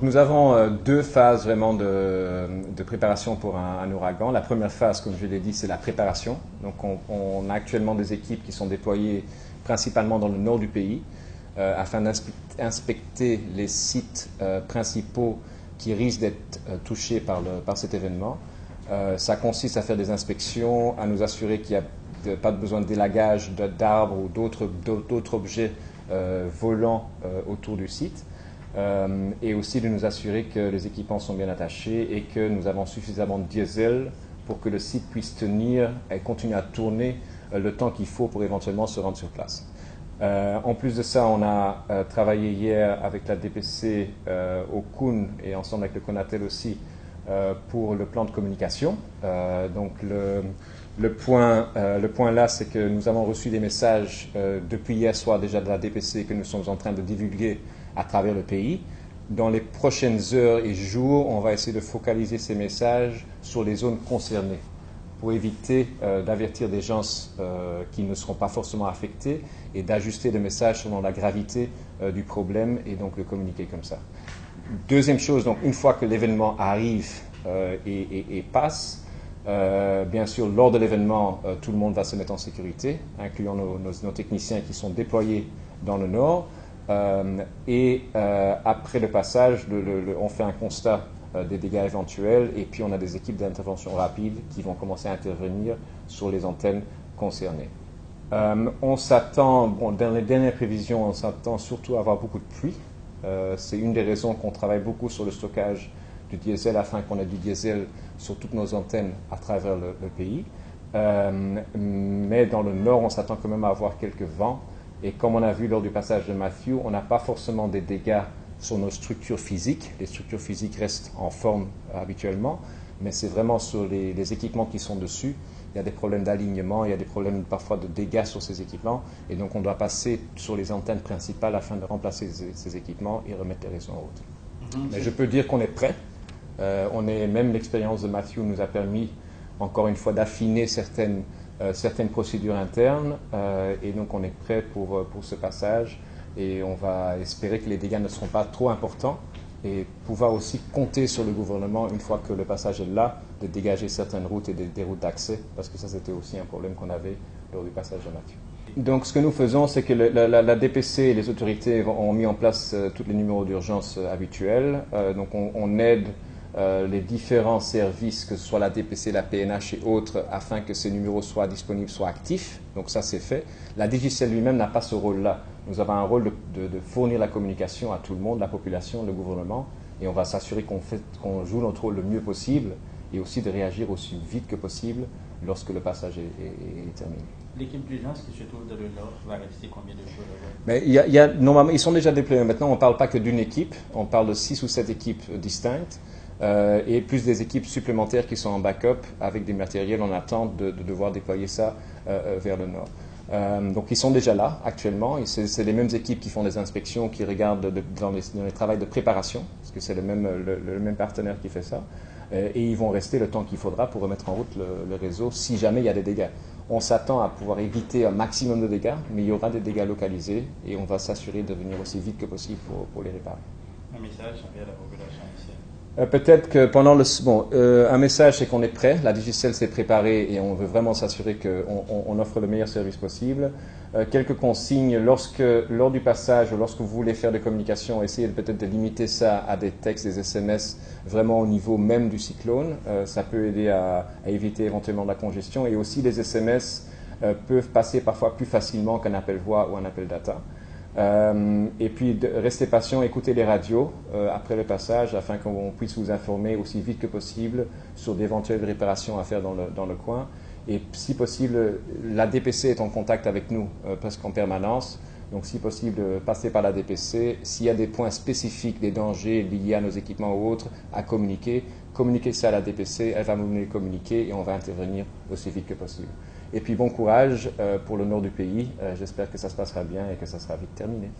Nous avons deux phases vraiment de préparation pour un ouragan. La première phase, comme je l'ai dit, c'est la préparation. Donc on a actuellement des équipes qui sont déployées principalement dans le nord du pays afin d'inspecter les sites principaux qui risquent d'être touchés par cet événement. Ça consiste à faire des inspections, à nous assurer qu'il n'y a pas besoin de délagage d'arbres ou d'autres objets volants autour du site. Et aussi de nous assurer que les équipements sont bien attachés et que nous avons suffisamment de diesel pour que le site puisse tenir et continuer à tourner le temps qu'il faut pour éventuellement se rendre sur place. En plus de ça, on a travaillé hier avec la DPC au COUN et ensemble avec le CONATEL aussi pour le plan de communication. Donc le point là, c'est que nous avons reçu des messages depuis hier soir déjà de la DPC que nous sommes en train de divulguer à travers le pays. Dans les prochaines heures et jours, on va essayer de focaliser ces messages sur les zones concernées pour éviter d'avertir des gens qui ne seront pas forcément affectés et d'ajuster le message selon la gravité du problème et donc le communiquer comme ça. Deuxième chose, donc une fois que l'événement arrive et passe, bien sûr, lors de l'événement, tout le monde va se mettre en sécurité, incluant nos techniciens qui sont déployés dans le nord. Après le passage, on fait un constat des dégâts éventuels et puis on a des équipes d'intervention rapide qui vont commencer à intervenir sur les antennes concernées. On s'attend, dans les dernières prévisions, on s'attend surtout à avoir beaucoup de pluie. C'est une des raisons qu'on travaille beaucoup sur le stockage du diesel afin qu'on ait du diesel sur toutes nos antennes à travers le pays. Mais dans le nord, on s'attend quand même à avoir quelques vents. Et comme on a vu lors du passage de Matthew, on n'a pas forcément des dégâts sur nos structures physiques. Les structures physiques restent en forme habituellement, mais c'est vraiment sur les équipements qui sont dessus. Il y a des problèmes d'alignement, il y a des problèmes parfois de dégâts sur ces équipements. Et donc on doit passer sur les antennes principales afin de remplacer ces équipements et remettre les réseaux en route. Mais je peux dire qu'on est prêt. Même l'expérience de Matthew nous a permis, encore une fois, d'affiner certaines procédures internes et donc on est prêt pour ce passage et on va espérer que les dégâts ne seront pas trop importants et pouvoir aussi compter sur le gouvernement une fois que le passage est là de dégager certaines routes et des routes d'accès parce que ça c'était aussi un problème qu'on avait lors du passage de Matthew. Donc ce que nous faisons c'est que la DPC et les autorités ont mis en place tous les numéros d'urgence habituels. Donc on aide les différents services, que ce soit la DPC, la PNH et autres, afin que ces numéros soient disponibles, soient actifs. Donc ça, c'est fait. La Digicel lui-même n'a pas ce rôle-là. Nous avons un rôle de fournir la communication à tout le monde, la population, le gouvernement, et on va s'assurer qu'on joue notre rôle le mieux possible et aussi de réagir aussi vite que possible lorsque le passage est terminé. L'équipe d'urgence qui se trouve dans le Nord va rester combien de jours là-bas? Mais normalement, ils sont déjà déployés. Maintenant, on ne parle pas que d'une équipe, on parle de 6 ou 7 équipes distinctes. Et plus des équipes supplémentaires qui sont en backup avec des matériels en attente de devoir déployer ça vers le nord. Donc ils sont déjà là actuellement et c'est les mêmes équipes qui font des inspections, qui regardent dans les travaux de préparation, parce que c'est le même partenaire qui fait ça, et ils vont rester le temps qu'il faudra pour remettre en route le réseau si jamais il y a des dégâts. On s'attend à pouvoir éviter un maximum de dégâts, mais il y aura des dégâts localisés et on va s'assurer de venir aussi vite que possible pour les réparer. Un message envers la population ici. Peut-être que pendant un message, c'est qu'on est prêt. La Digicel s'est préparée et on veut vraiment s'assurer qu'on offre le meilleur service possible. Quelques consignes, lors du passage, lorsque vous voulez faire des communications, essayez peut-être de limiter ça à des textes, des SMS, vraiment au niveau même du cyclone. Ça peut aider à éviter éventuellement la congestion. Et aussi, les SMS peuvent passer parfois plus facilement qu'un appel voix ou un appel data. Et puis, restez patient, écoutez les radios après le passage afin qu'on puisse vous informer aussi vite que possible sur d'éventuelles réparations à faire dans le coin. Et si possible, la DPC est en contact avec nous presque en permanence. Donc, si possible, passez par la DPC. S'il y a des points spécifiques, des dangers liés à nos équipements ou autres à communiquer, communiquez ça à la DPC, elle va nous les communiquer et on va intervenir aussi vite que possible. Et puis bon courage pour le nord du pays. J'espère que ça se passera bien et que ça sera vite terminé.